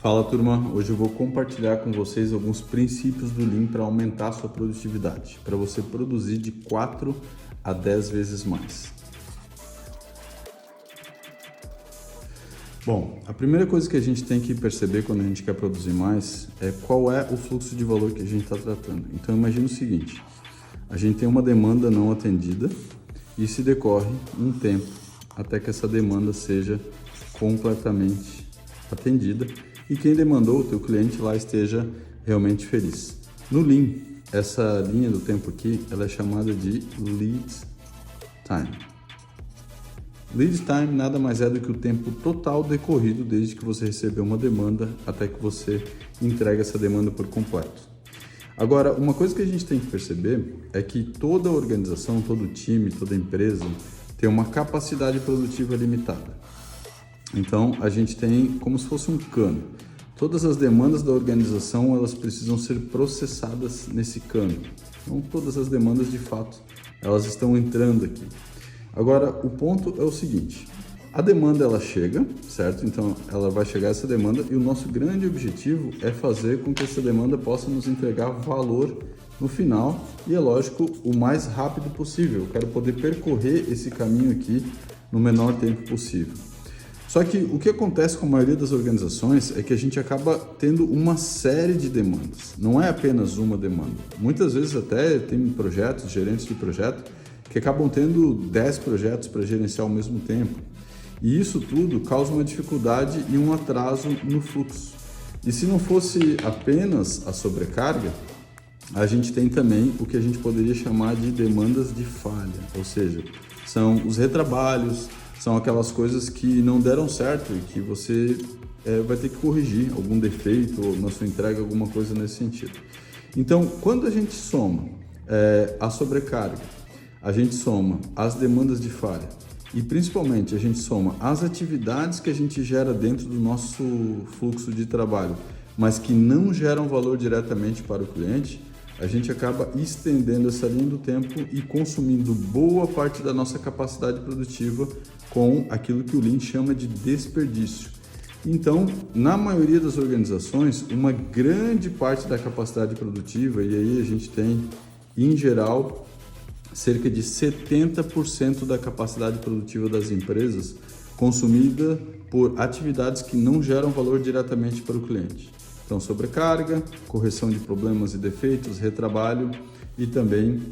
Fala turma, hoje eu vou compartilhar com vocês alguns princípios do Lean para aumentar a sua produtividade, para você produzir de 4 a 10 vezes mais. Bom, a primeira coisa que a gente tem que perceber quando a gente quer produzir mais é qual é o fluxo de valor que a gente está tratando. Então imagine o seguinte, a gente tem uma demanda não atendida e se decorre um tempo até que essa demanda seja completamente atendida e quem demandou, o teu cliente lá, esteja realmente feliz. No Lean, essa linha do tempo aqui, ela é chamada de Lead Time. Lead Time nada mais é do que o tempo total decorrido desde que você recebeu uma demanda até que você entrega essa demanda por completo. Agora, uma coisa que a gente tem que perceber é que toda organização, todo time, toda empresa tem uma capacidade produtiva limitada. Então, a gente tem como se fosse um cano. Todas as demandas da organização, elas precisam ser processadas nesse cano. Então, todas as demandas, de fato, elas estão entrando aqui. Agora, o ponto é o seguinte, a demanda ela chega, certo? Então, ela vai chegar essa demanda e o nosso grande objetivo é fazer com que essa demanda possa nos entregar valor no final e, é lógico, o mais rápido possível. Eu quero poder percorrer esse caminho aqui no menor tempo possível. Só que o que acontece com a maioria das organizações é que a gente acaba tendo uma série de demandas, não é apenas uma demanda. Muitas vezes até tem projetos, gerentes de projeto, que acabam tendo 10 projetos para gerenciar ao mesmo tempo. E isso tudo causa uma dificuldade e um atraso no fluxo. E se não fosse apenas a sobrecarga, a gente tem também o que a gente poderia chamar de demandas de falha, ou seja, são os retrabalhos, são aquelas coisas que não deram certo e que você vai ter que corrigir algum defeito ou na sua entrega, alguma coisa nesse sentido. Então, quando a gente soma a sobrecarga, a gente soma as demandas de falha e principalmente a gente soma as atividades que a gente gera dentro do nosso fluxo de trabalho, mas que não geram valor diretamente para o cliente, a gente acaba estendendo essa linha do tempo e consumindo boa parte da nossa capacidade produtiva com aquilo que o Lean chama de desperdício. Então, na maioria das organizações, uma grande parte da capacidade produtiva, e aí a gente tem, em geral, cerca de 70% da capacidade produtiva das empresas consumida por atividades que não geram valor diretamente para o cliente. Então, sobrecarga, correção de problemas e defeitos, retrabalho e também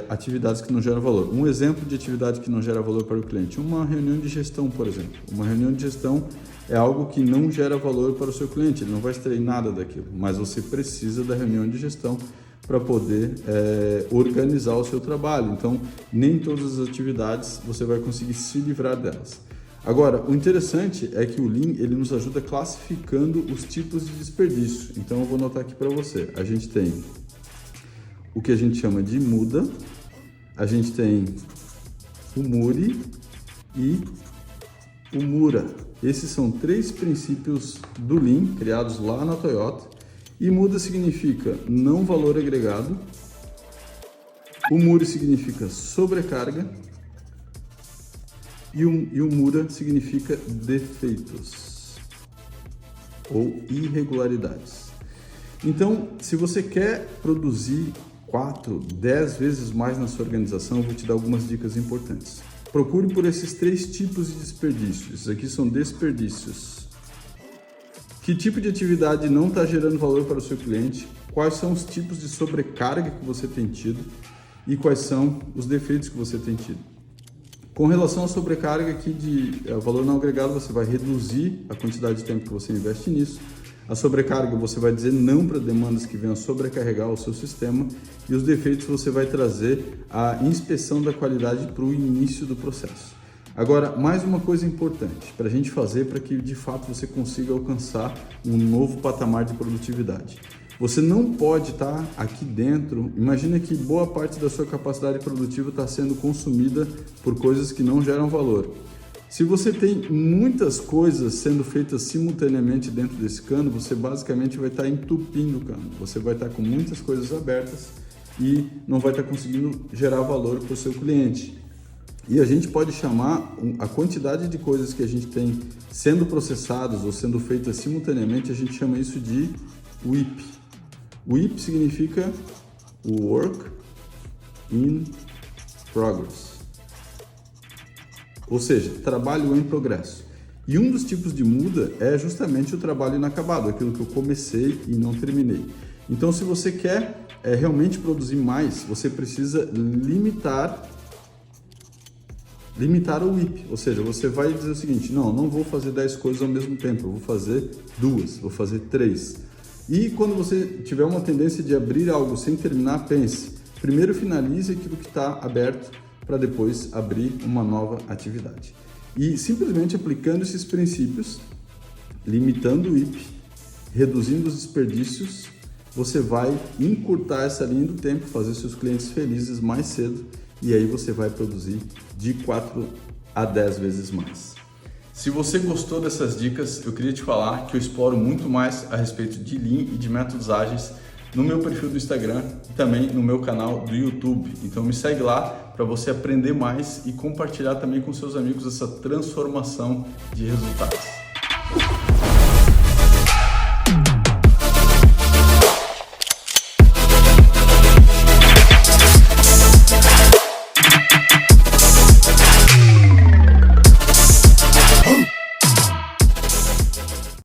atividades que não geram valor. Um exemplo de atividade que não gera valor para o cliente, uma reunião de gestão, por exemplo. Uma reunião de gestão é algo que não gera valor para o seu cliente, ele não vai extrair nada daquilo, mas você precisa da reunião de gestão para poder organizar o seu trabalho. Então, nem todas as atividades você vai conseguir se livrar delas. Agora, o interessante é que o Lean ele nos ajuda classificando os tipos de desperdício. Então, eu vou anotar aqui para você. A gente tem o que a gente chama de muda, a gente tem o Muri e o Mura. Esses são 3 princípios do Lean criados lá na Toyota. E muda significa não valor agregado, o Muri significa sobrecarga e o Mura significa defeitos ou irregularidades. Então, se você quer produzir 4, 10 vezes mais na sua organização, eu vou te dar algumas dicas importantes. Procure por esses 3 tipos de desperdícios. Esses aqui são desperdícios. Que tipo de atividade não está gerando valor para o seu cliente? Quais são os tipos de sobrecarga que você tem tido? E quais são os defeitos que você tem tido? Com relação à sobrecarga aqui de valor não agregado, você vai reduzir a quantidade de tempo que você investe nisso. A sobrecarga, você vai dizer não para demandas que venham sobrecarregar o seu sistema. E os defeitos, você vai trazer a inspeção da qualidade para o início do processo. Agora, mais uma coisa importante para a gente fazer para que de fato você consiga alcançar um novo patamar de produtividade. Você não pode estar aqui dentro, imagina que boa parte da sua capacidade produtiva está sendo consumida por coisas que não geram valor. Se você tem muitas coisas sendo feitas simultaneamente dentro desse cano, você basicamente vai estar entupindo o cano. Você vai estar com muitas coisas abertas e não vai estar conseguindo gerar valor para o seu cliente. E a gente pode chamar a quantidade de coisas que a gente tem sendo processadas ou sendo feitas simultaneamente, a gente chama isso de WIP. WIP significa Work in Progress, ou seja, trabalho em progresso. E um dos tipos de muda é justamente o trabalho inacabado, aquilo que eu comecei e não terminei. Então, se você quer realmente produzir mais, você precisa limitar o WIP, ou seja, você vai dizer o seguinte, não vou fazer 10 coisas ao mesmo tempo, eu vou fazer 2, vou fazer 3. E quando você tiver uma tendência de abrir algo sem terminar, pense, primeiro finalize aquilo que está aberto para depois abrir uma nova atividade. E simplesmente aplicando esses princípios, limitando o WIP, reduzindo os desperdícios, você vai encurtar essa linha do tempo, fazer seus clientes felizes mais cedo e aí você vai produzir de 4 a 10 vezes mais. Se você gostou dessas dicas, eu queria te falar que eu exploro muito mais a respeito de Lean e de métodos ágeis no meu perfil do Instagram e também no meu canal do YouTube. Então me segue lá para você aprender mais e compartilhar também com seus amigos essa transformação de resultados.